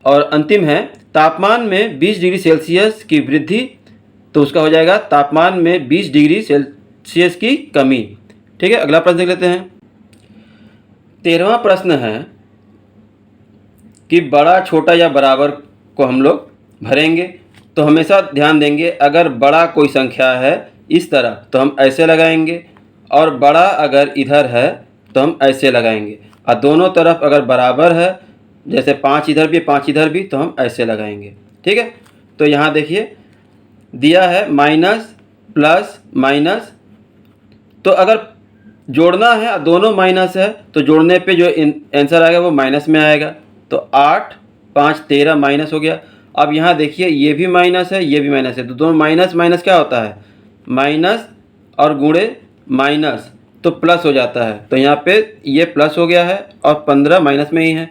और अंतिम है तापमान में 20 डिग्री सेल्सियस की वृद्धि, तो उसका हो जाएगा तापमान में 20 डिग्री सेल्सियस की कमी। ठीक है, अगला प्रश्न देख लेते हैं। 13वां प्रश्न है कि बड़ा, छोटा या बराबर को हम लोग भरेंगे, तो हमेशा ध्यान देंगे अगर बड़ा कोई संख्या है इस तरह तो हम ऐसे लगाएंगे, और बड़ा अगर इधर है तो हम ऐसे लगाएंगे, और दोनों तरफ अगर बराबर है, जैसे 5 इधर भी 5 इधर भी, तो हम ऐसे लगाएंगे। ठीक है, तो यहाँ देखिए दिया है माइनस प्लस माइनस, तो अगर जोड़ना है और दोनों माइनस है तो जोड़ने पे जो आंसर आएगा वो माइनस में आएगा। तो 8 5 13 माइनस हो गया। अब यहाँ देखिए ये भी माइनस है, ये भी माइनस है, तो दोनों माइनस माइनस क्या होता है, माइनस और गुणे माइनस तो प्लस हो जाता है। तो यहाँ पे ये प्लस हो गया है और 15 माइनस में ही है,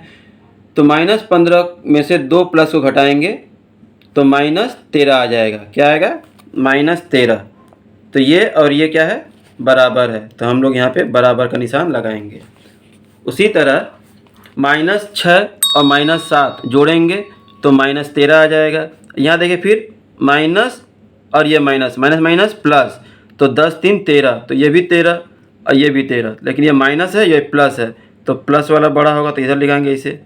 तो -15 में से 2 प्लस को घटाएंगे तो -13 आ जाएगा। क्या आएगा, -13। तो ये और ये क्या है, बराबर है, तो हम लोग यहाँ पे बराबर का निशान लगाएंगे। उसी तरह -6 और -7 जोड़ेंगे तो -13 आ जाएगा। यहाँ देखिए फिर माइनस और ये माइनस, माइनस माइनस प्लस, तो 10 3 13, तो ये भी 13 और ये भी 13, लेकिन ये माइनस है ये प्लस है, तो प्लस वाला बड़ा होगा तो इधर लिखाएंगे इसे।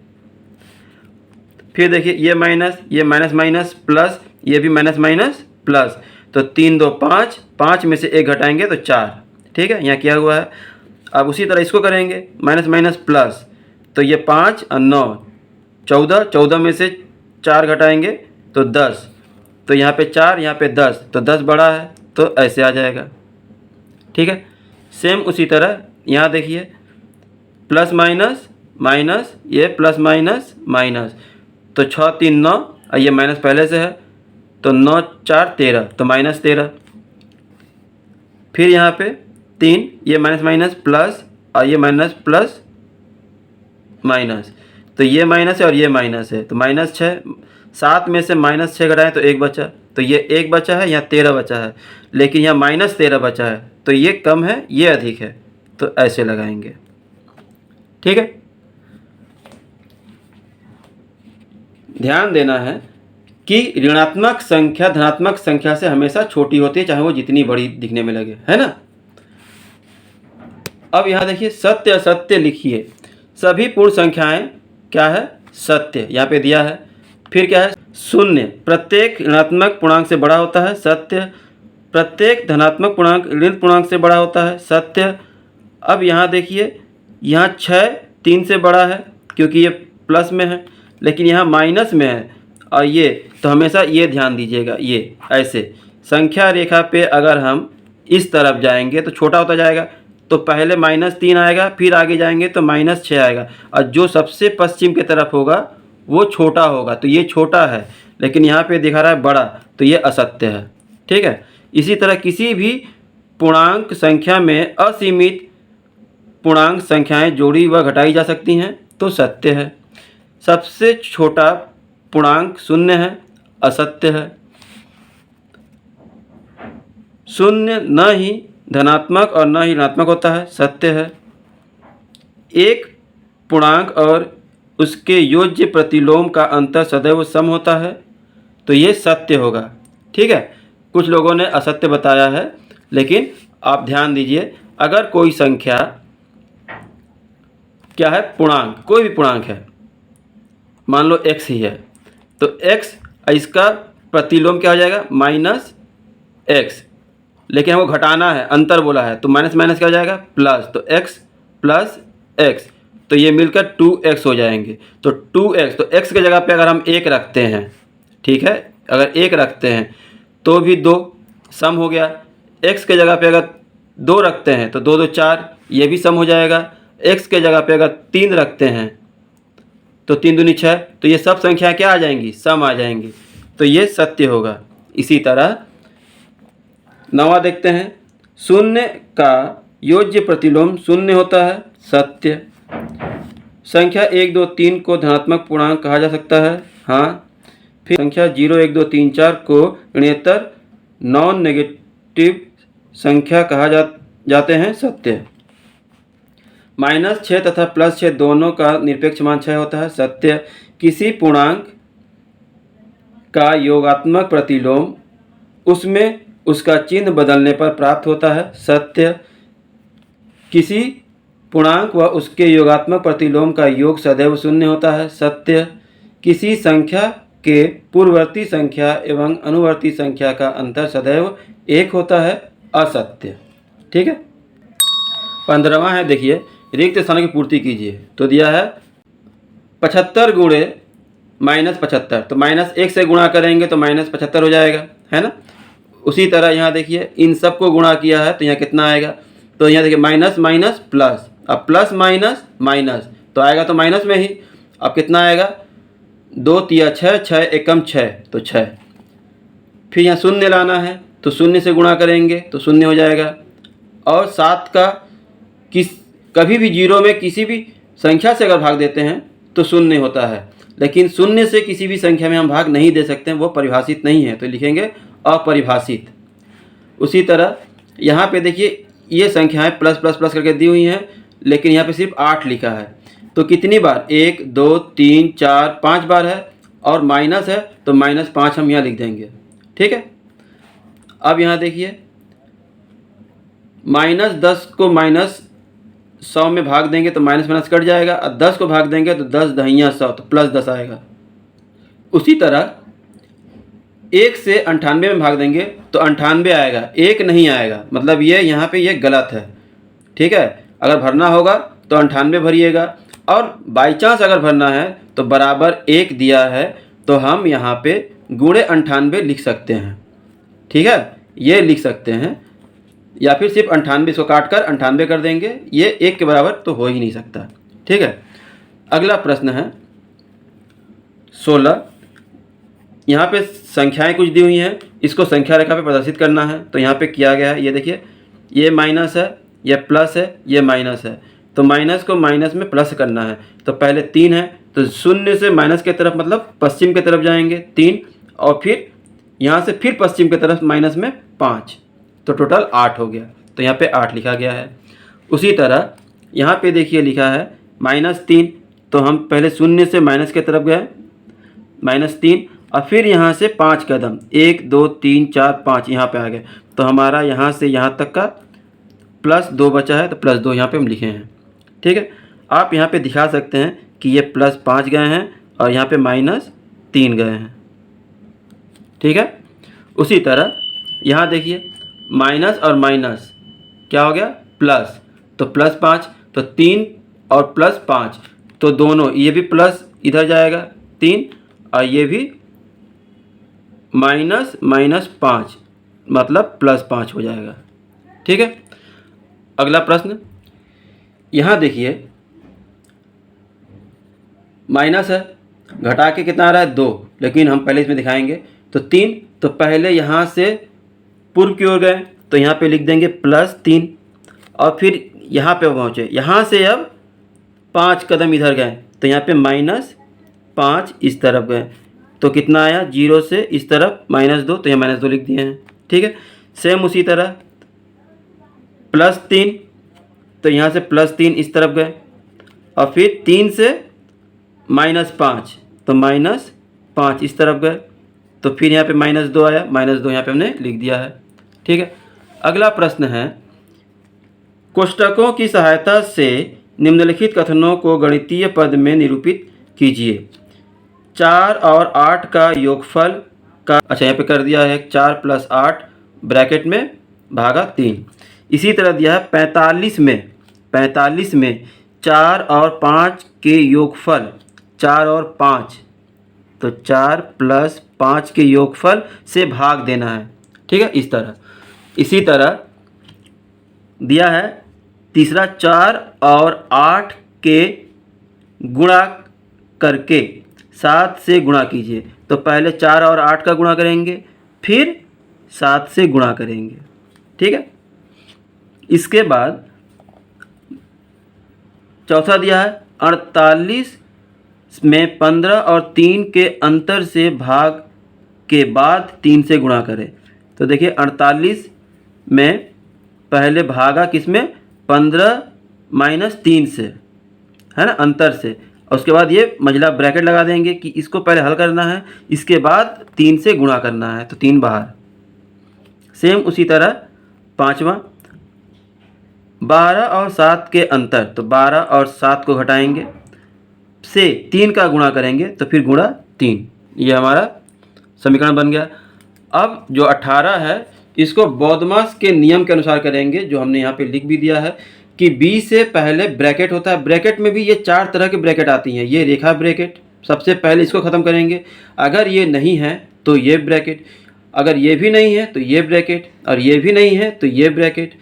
फिर देखिए ये माइनस माइनस प्लस, ये भी माइनस माइनस प्लस, तो 3 2 5, 5 में से 1 घटाएंगे तो 4। ठीक है, यहाँ किया हुआ है। अब उसी तरह इसको करेंगे माइनस माइनस प्लस, तो ये 5 और 9 14, 14 में से 4 घटाएंगे तो 10, तो यहाँ पे 4 यहाँ पे 10, तो 10 बड़ा है तो ऐसे आ जाएगा। ठीक है, सेम उसी तरह यहाँ देखिए प्लस माइनस माइनस, ये प्लस माइनस माइनस, तो 6 3 9 और ये माइनस पहले से है, तो 9 4 13, तो -13। फिर यहाँ पे 3, ये माइनस माइनस प्लस और ये माइनस प्लस माइनस, तो ये माइनस है और ये माइनस है, तो -6। 7 में से -6 घटाएं तो 1 बचा, तो ये 1 बचा है, यहाँ 13 बचा है, लेकिन यहाँ -13 बचा है, तो ये कम है ये अधिक है, तो ऐसे लगाएंगे। ठीक है, ध्यान देना है कि ऋणात्मक संख्या धनात्मक संख्या से हमेशा छोटी होती है, चाहे वो जितनी बड़ी दिखने में लगे, है ना। अब यहाँ देखिए सत्य असत्य लिखिए। सभी पूर्ण संख्याएं क्या है, सत्य, यहाँ पे दिया है। फिर क्या है, शून्य प्रत्येक ऋणात्मक पूर्णांक से बड़ा होता है, सत्य। प्रत्येक धनात्मक पूर्णांक ऋण पूर्णांक से बड़ा होता है, सत्य। अब यहाँ देखिए यहाँ 6 3 से बड़ा है क्योंकि ये प्लस में है, लेकिन यहाँ माइनस में है, और ये तो हमेशा ये ध्यान दीजिएगा, ये ऐसे संख्या रेखा पे अगर हम इस तरफ जाएंगे तो छोटा होता जाएगा, तो पहले -3 आएगा, फिर आगे जाएंगे तो -6 आएगा, और जो सबसे पश्चिम की तरफ होगा वो छोटा होगा, तो ये छोटा है, लेकिन यहाँ पे दिखा रहा है बड़ा, तो ये असत्य है। ठीक है, इसी तरह किसी भी पूर्णांक संख्या में असीमित पूर्णांक संख्याएं जोड़ी व घटाई जा सकती हैं, तो सत्य है। सबसे छोटा पूर्णांक शून्य है, असत्य है। शून्य न ही धनात्मक और न ही ऋणात्मक होता है, सत्य है। एक पूर्णांक और उसके योज्य प्रतिलोम का अंतर सदैव सम होता है, तो ये सत्य होगा। ठीक है, कुछ लोगों ने असत्य बताया है, लेकिन आप ध्यान दीजिए अगर कोई संख्या क्या है, पूर्णांक, कोई भी पूर्णांक है, मान लो x ही है, तो x इसका प्रतिलोम क्या हो जाएगा, -x, लेकिन हमको घटाना है, अंतर बोला है, तो माइनस माइनस क्या हो जाएगा, प्लस, तो x प्लस x, तो ये मिलकर 2x हो जाएंगे। तो 2x, तो x के जगह पे अगर हम 1 रखते हैं, ठीक है, अगर 1 रखते हैं तो भी 2 सम हो गया। x के जगह पे अगर 2 रखते हैं तो 2 2 4, ये भी सम हो जाएगा। x के जगह पे अगर 3 रखते हैं तो 3 दूनी 6, तो ये सब संख्या क्या आ जाएंगी, सम आ जाएंगी, तो ये सत्य होगा। इसी तरह 9वां देखते हैं, शून्य का योज्य प्रतिलोम शून्य होता है, सत्य। संख्या 1 2 3 को धनात्मक पूर्णांक कहा जा सकता है, हाँ। फिर संख्या 0 1 2 3 4 को ऋणेतर नॉन नेगेटिव संख्या कहा जाते हैं, सत्य। -6 तथा +6 दोनों का निरपेक्ष मान 6 होता है, सत्य। किसी पूर्णांक का योगात्मक प्रतिलोम उसमें उसका चिन्ह बदलने पर प्राप्त होता है। सत्य। किसी पूर्णांक व उसके योगात्मक प्रतिलोम का योग सदैव शून्य होता है। सत्य। किसी संख्या के पूर्ववर्ती संख्या एवं अनुवर्ती संख्या का अंतर सदैव 1 होता है। असत्य। ठीक है। 15वां है, देखिए, रिक्त स्थानों की पूर्ति कीजिए। तो दिया है 75 गुणे -75, तो -1 से गुणा करेंगे तो -75 हो जाएगा, है ना। उसी तरह यहाँ देखिए इन सब को गुणा किया है तो यहाँ कितना आएगा, तो यहाँ देखिए माइनस माइनस प्लस, अब प्लस माइनस माइनस तो आएगा तो माइनस में ही। अब कितना आएगा, 2 तिया 6, 6 एकम 6 तो 6। फिर यहाँ शून्य लाना है तो शून्य से गुणा करेंगे तो शून्य हो जाएगा। और 7 का कभी भी 0 में किसी भी संख्या से अगर भाग देते हैं तो शून्य होता है, लेकिन शून्य से किसी भी संख्या में हम भाग नहीं दे सकते हैं, वो परिभाषित नहीं है, तो लिखेंगे अपरिभाषित। उसी तरह यहाँ पे देखिए ये संख्याएं प्लस प्लस प्लस करके दी हुई हैं, लेकिन यहाँ पे सिर्फ 8 लिखा है, तो कितनी बार, 1 2 3 4 5 बार है, और माइनस है तो -5 हम यहाँ लिख देंगे। ठीक है। अब यहाँ देखिए -10 को -100 में भाग देंगे तो माइनस माइनस कट जाएगा, और 10 को भाग देंगे तो 10 दहिया 100 तो +10 आएगा। उसी तरह 1 से 98 में भाग देंगे तो 98 आएगा, 1 नहीं आएगा, मतलब ये यहाँ पे ये गलत है। ठीक है। अगर भरना होगा तो 98 भरिएगा, और बाई चांस अगर भरना है तो बराबर 1 दिया है तो हम यहाँ पे गुणे 98 लिख सकते हैं। ठीक है, ये लिख सकते हैं, या फिर सिर्फ 98 इसको काट कर 98 कर देंगे, ये 1 के बराबर तो हो ही नहीं सकता। ठीक है। अगला प्रश्न है 16। यहाँ पे संख्याएं कुछ दी हुई हैं, इसको संख्या रेखा पे प्रदर्शित करना है। तो यहाँ पे किया गया है, ये देखिए, ये माइनस है, ये प्लस है, ये माइनस है, तो माइनस को माइनस में प्लस करना है। तो पहले 3 है तो शून्य से माइनस के तरफ मतलब पश्चिम की तरफ जाएंगे 3, और फिर यहाँ से फिर पश्चिम की तरफ माइनस में 5, तो टोटल 8 हो गया, तो यहाँ पे 8 लिखा गया है। उसी तरह यहाँ पे देखिए लिखा है -3, तो हम पहले शून्य से माइनस की तरफ गए -3, और फिर यहाँ से 5 कदम 1 2 3 4 5 यहाँ पे आ गए, तो हमारा यहाँ से यहाँ तक का +2 बचा है, तो +2 यहाँ पे हम लिखे हैं। ठीक है। आप यहाँ पे दिखा सकते हैं कि ये +5 गए हैं और यहाँ पे -3 गए हैं। ठीक है। उसी तरह यहाँ देखिए माइनस और माइनस क्या हो गया, प्लस, तो +5, तो 3 और +5, तो दोनों, ये भी प्लस इधर जाएगा 3, और ये भी -5 मतलब +5 हो जाएगा। ठीक है। अगला प्रश्न, यहाँ देखिए माइनस है, घटा के कितना आ रहा है 2, लेकिन हम पहले इसमें दिखाएंगे तो 3, तो पहले यहाँ से पूर्व की ओर गए तो यहाँ पे लिख देंगे +3, और फिर यहाँ पे पहुँचे, यहाँ से अब 5 कदम इधर गए तो यहाँ पे -5 इस तरफ गए, तो कितना आया, 0 से इस तरफ -2, तो यहाँ -2 लिख दिए हैं। ठीक है। सेम उसी तरह +3, तो यहाँ से +3 इस तरफ गए, और फिर 3 से -5, तो -5 इस तरफ गए, तो फिर यहाँ पे -2 आया, -2 यहाँ पे हमने लिख दिया है। ठीक है। अगला प्रश्न है, कोष्टकों की सहायता से निम्नलिखित कथनों को गणितीय पद में निरूपित कीजिए। 4 और 8 का योगफल का, अच्छा यहाँ पे कर दिया है 4 + 8 ब्रैकेट में /3। इसी तरह दिया है 45 में 4 और 5 के योगफल, 4 और 5, तो 4 + 5 के योगफल से भाग देना है। ठीक है, इस तरह। इसी तरह दिया है तीसरा, 4 और 8 के गुणा करके 7 से गुणा कीजिए। तो पहले 4 और 8 का गुणा करेंगे, फिर 7 से गुणा करेंगे। ठीक है। इसके बाद चौथा दिया है 48 में 15 और 3 के अंतर से भाग के बाद 3 से गुणा करें। तो देखिए 48 में पहले भागा किस में, 15 - 3 से, है ना, अंतर से, और उसके बाद ये मंझला ब्रैकेट लगा देंगे कि इसको पहले हल करना है, इसके बाद 3 से गुणा करना है, तो 3 बाहर। सेम उसी तरह पाँचवा, 12 और 7 के अंतर, तो 12 और 7 को घटाएंगे, से 3 का गुणा करेंगे तो फिर गुणा 3, ये हमारा समीकरण बन गया। अब जो 18 है इसको बॉडमास के नियम के अनुसार करेंगे, जो हमने यहाँ पे लिख भी दिया है कि बी से पहले ब्रैकेट होता है। ब्रैकेट में भी ये 4 तरह के ब्रैकेट आती हैं। ये रेखा ब्रैकेट, सबसे पहले इसको ख़त्म करेंगे। अगर ये नहीं है तो ये ब्रैकेट, अगर ये भी नहीं है तो ये ब्रैकेट, और ये भी नहीं है तो ये ब्रैकेट,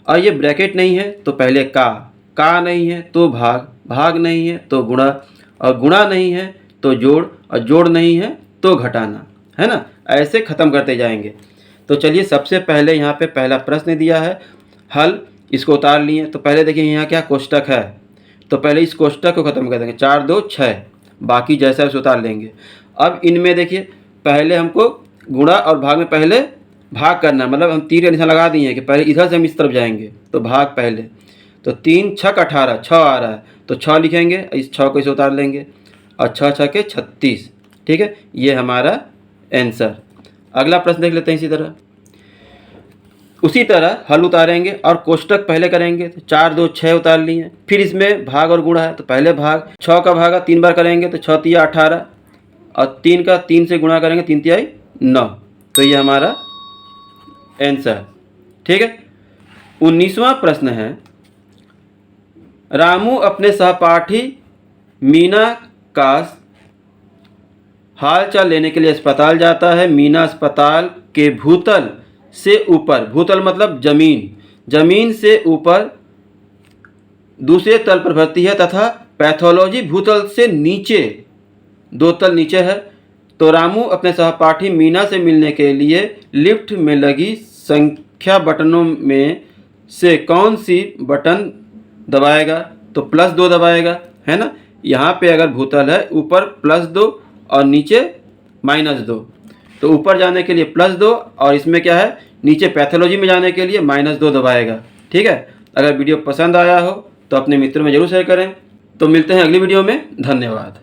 और ये ब्रैकेट नहीं है तो पहले का नहीं है तो भाग नहीं है तो गुणा, और गुणा नहीं है तो जोड़, और जोड़ नहीं है तो घटाना, है ना। ऐसे ख़त्म करते जाएंगे। तो चलिए सबसे पहले यहाँ पे पहला प्रश्न दिया है, हल, इसको उतार लिए। तो पहले देखिए यहाँ क्या कोष्टक है, तो पहले इस कोष्टक को ख़त्म कर देंगे, 4 2 6, बाकी जैसा उसे उतार लेंगे। अब इनमें देखिए पहले हमको गुणा और भाग में पहले भाग करना है, मतलब हम तीर का निशान लगा दिए हैं कि पहले इधर से हम इस तरफ जाएंगे, तो भाग पहले। तो 3 6 18, 6 आ रहा है तो 6 लिखेंगे, इस 6 को इसे उतार लेंगे, और 6 6 के 36, ठीक है, ये हमारा आंसर। अगला प्रश्न देख लेते हैं। उसी तरह हल उतारेंगे और कोष्टक पहले करेंगे, तो 4 2 6 उतार लिए। फिर इसमें भाग और गुणा है, तो पहले भाग, 6 का भागा 3 बार करेंगे तो 6 3 18, और 3 का 3 से गुणा करेंगे 3 3 9, तो ये हमारा आंसर, ठीक है। 19वां प्रश्न है, रामू अपने सहपाठी मीना का हालचाल लेने के लिए अस्पताल जाता है। मीना अस्पताल के भूतल से ऊपर, भूतल मतलब जमीन से ऊपर दूसरे तल पर भर्ती है, तथा पैथोलॉजी भूतल से नीचे, 2 तल नीचे है। तो रामू अपने सहपाठी मीना से मिलने के लिए लिफ्ट में लगी संख्या बटनों में से कौन सी बटन दबाएगा, तो +2 दबाएगा, है ना। यहाँ पे अगर भूतल है, ऊपर +2 और नीचे -2, तो ऊपर जाने के लिए +2, और इसमें क्या है, नीचे पैथोलॉजी में जाने के लिए -2 दबाएगा, ठीक है। अगर वीडियो पसंद आया हो तो अपने मित्रों में ज़रूर शेयर करें। तो मिलते हैं अगली वीडियो में, धन्यवाद।